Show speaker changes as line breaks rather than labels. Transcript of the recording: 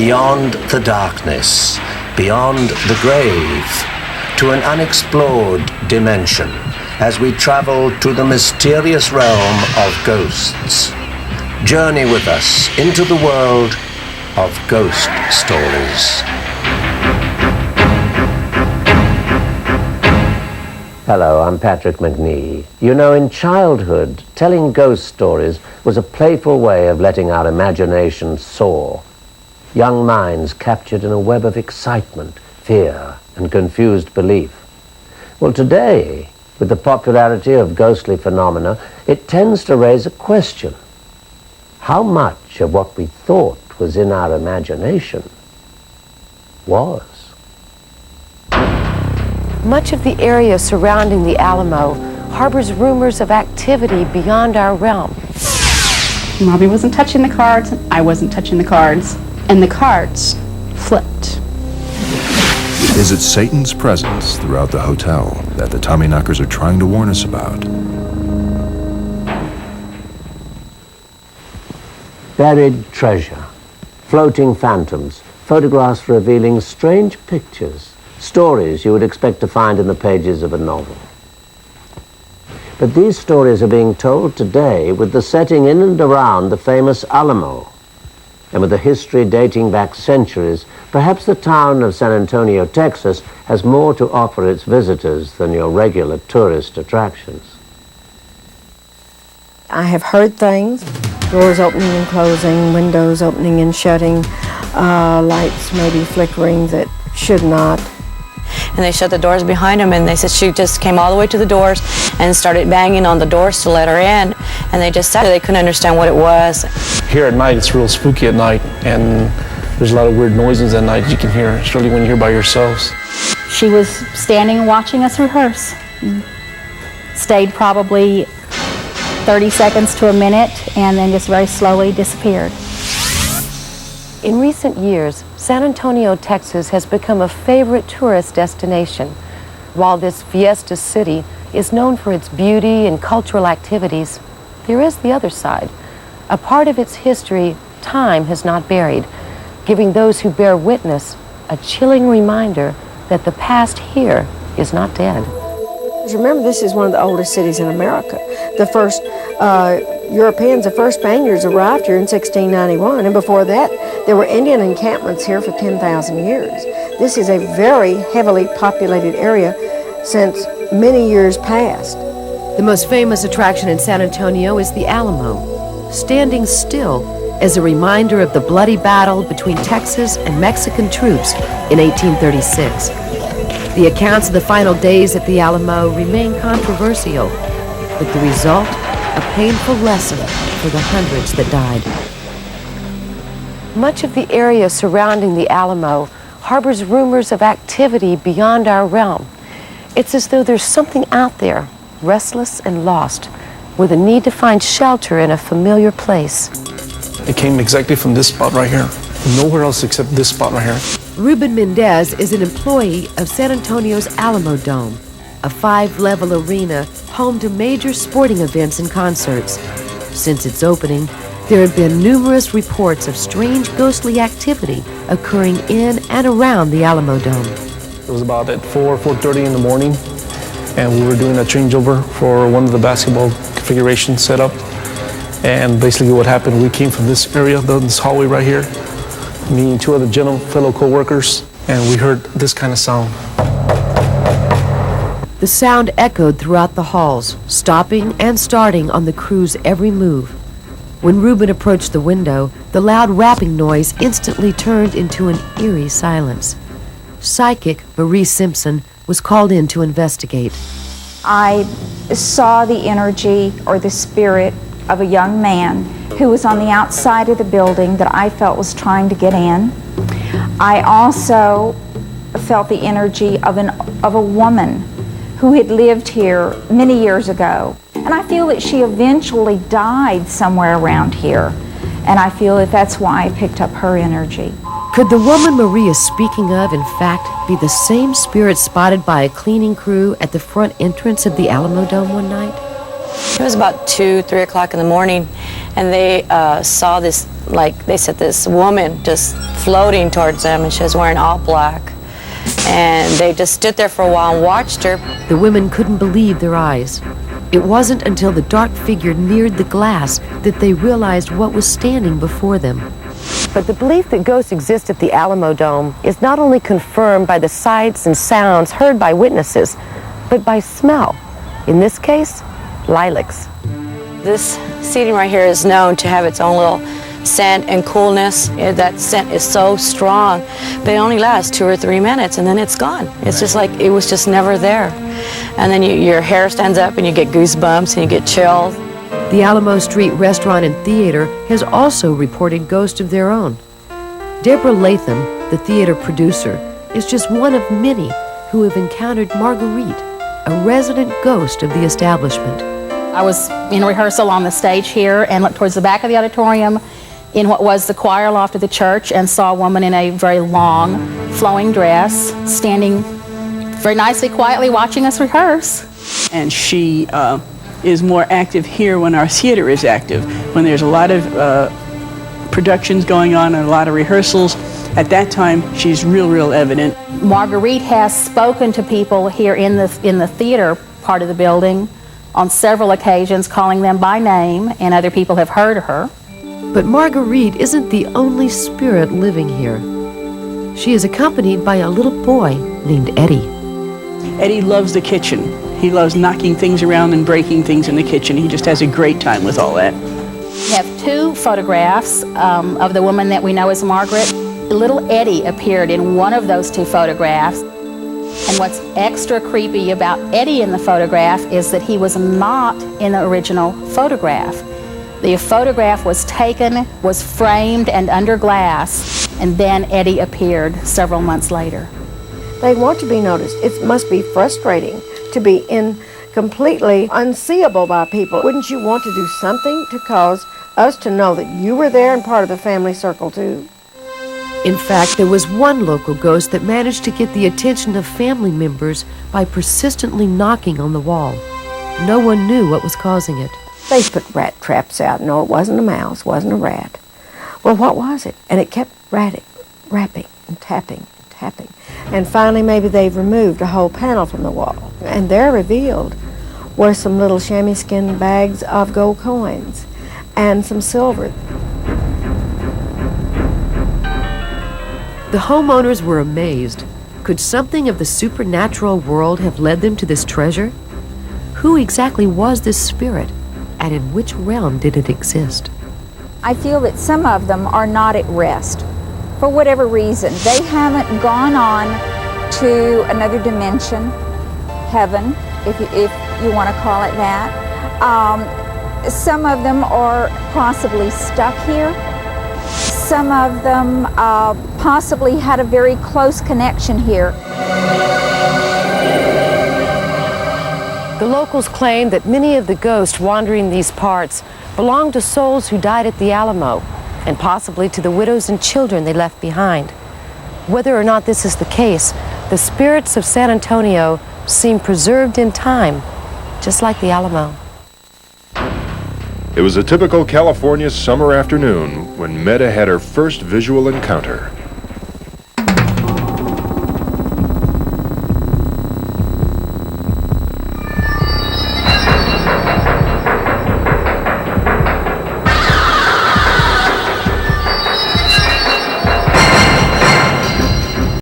beyond the darkness, beyond the grave, to an unexplored dimension as we travel to the mysterious realm of ghosts. Journey with us into the world of ghost stories. Hello, I'm Patrick McNee. You know, in childhood, telling ghost stories was a playful way of letting our imagination soar. Young minds captured in a web of excitement, fear, and confused belief. Well, today, with the popularity of ghostly phenomena, it tends to raise a question. How much of what we thought was in our imagination was?
Much of the area surrounding the Alamo harbors rumors of activity beyond our realm.
Mommy wasn't touching the cards, I wasn't touching the cards, and the cards flipped.
Is it Satan's presence throughout the hotel that the Tommyknockers are trying to warn us about?
Buried treasure, floating phantoms, photographs revealing strange pictures, stories you would expect to find in the pages of a novel. But these stories are being told today with the setting in and around the famous Alamo. And with a history dating back centuries, perhaps the town of San Antonio, Texas, has more to offer its visitors than your regular tourist attractions.
I have heard things, doors opening and closing, windows opening and shutting, lights maybe flickering that should not.
And they shut the doors behind them, and they said she just came all the way to the doors and started banging on the doors to let her in. And they just said they couldn't understand what it was.
Here at night, it's real spooky at night, and there's a lot of weird noises at night you can hear, especially when you're by yourselves.
She was standing and watching us rehearse. Stayed probably 30 seconds to a minute, and then just very slowly disappeared.
In recent years, San Antonio, Texas has become a favorite tourist destination. While this fiesta city is known for its beauty and cultural activities, there is the other side. A part of its history time has not buried, giving those who bear witness a chilling reminder that the past here is not dead. Remember, this is one of the oldest cities in America. The first Europeans, the first Spaniards arrived here in 1691, and before that, there were Indian encampments here for 10,000 years. This is a very heavily populated area since many years past. The most famous attraction in San Antonio is the Alamo, standing still as a reminder of the bloody battle between Texas and Mexican troops in 1836. The accounts of the final days at the Alamo remain controversial, but the result, a painful lesson for the hundreds that died. Much of the area surrounding the Alamo harbors rumors of activity beyond our realm. It's as though there's something out there, restless and lost, with a need to find shelter in a familiar place.
It came exactly from this spot right here. Nowhere else except this spot right here.
Ruben Mendez is an employee of San Antonio's Alamo Dome, a 5-level arena home to major sporting events and concerts. Since its opening, there have been numerous reports of strange ghostly activity occurring in and around the Alamo Dome.
It was about at 4:30 in the morning, and we were doing a changeover for one of the basketball configuration setup. And basically what happened, we came from this area, this hallway right here, me and 2 other fellow co-workers, and we heard this kind of sound.
The sound echoed throughout the halls, stopping and starting on the crew's every move. When Ruben approached the window, the loud rapping noise instantly turned into an eerie silence. Psychic Marie Simpson was called in to investigate.
I saw the energy or the spirit of a young man who was on the outside of the building that I felt was trying to get in. I also felt the energy of a woman who had lived here many years ago. And I feel that she eventually died somewhere around here. And I feel that that's why I picked up her energy.
Could the woman Marie is speaking of, in fact, be the same spirit spotted by a cleaning crew at the front entrance of the Alamo Dome one night?
It was about 2, 3 o'clock in the morning, and they saw this, like they said, this woman just floating towards them, and she was wearing all black. And they just stood there for a while and watched her.
The women couldn't believe their eyes. It wasn't until the dark figure neared the glass that they realized what was standing before them. But the belief that ghosts exist at the Alamo Dome is not only confirmed by the sights and sounds heard by witnesses, but by smell. In this case, lilacs.
This seating right here is known to have its own little scent and coolness. That scent is so strong, but it only lasts 2 or 3 minutes and then it's gone. It's just like it was just never there. And then your hair stands up and you get goosebumps and you get chills.
The Alamo Street Restaurant and Theater has also reported ghosts of their own. Deborah Latham, the theater producer, is just one of many who have encountered Marguerite, a resident ghost of the establishment.
I was in rehearsal on the stage here and looked towards the back of the auditorium in what was the choir loft of the church and saw a woman in a very long, flowing dress standing very nicely, quietly watching us rehearse.
And she is more active here when our theater is active, when there's a lot of productions going on and a lot of rehearsals. At that time, she's real evident.
Marguerite has spoken to people here in the theater part of the building on several occasions, calling them by name, and other people have heard her.
But Marguerite isn't the only spirit living here. She is accompanied by a little boy named Eddie.
Eddie loves the kitchen. He loves knocking things around and breaking things in the kitchen. He just has a great time with all that.
We have 2 photographs of the woman that we know as Margaret. Little Eddie appeared in one of those 2 photographs. And what's extra creepy about Eddie in the photograph is that he was not in the original photograph. The photograph was taken, was framed and under glass, and then Eddie appeared several months later.
They want to be noticed. It must be frustrating to be completely unseeable by people. Wouldn't you want to do something to cause us to know that you were there and part of the family circle too?
In fact, there was one local ghost that managed to get the attention of family members by persistently knocking on the wall. No one knew what was causing it.
They put rat traps out. No, it wasn't a mouse, wasn't a rat. Well, what was it? And it kept rapping and tapping and tapping. And finally, maybe they've removed a whole panel from the wall. And there revealed were some little chamois skin bags of gold coins and some silver.
The homeowners were amazed. Could something of the supernatural world have led them to this treasure? Who exactly was this spirit, and in which realm did it exist?
I feel that some of them are not at rest for whatever reason. They haven't gone on to another dimension, heaven, if you want to call it that. Some of them are possibly stuck here. Some of them possibly had a very close connection here.
The locals claim that many of the ghosts wandering these parts belong to souls who died at the Alamo, and possibly to the widows and children they left behind. Whether or not this is the case, the spirits of San Antonio seem preserved in time, just like the Alamo.
It was a typical California summer afternoon when Meta had her first visual encounter.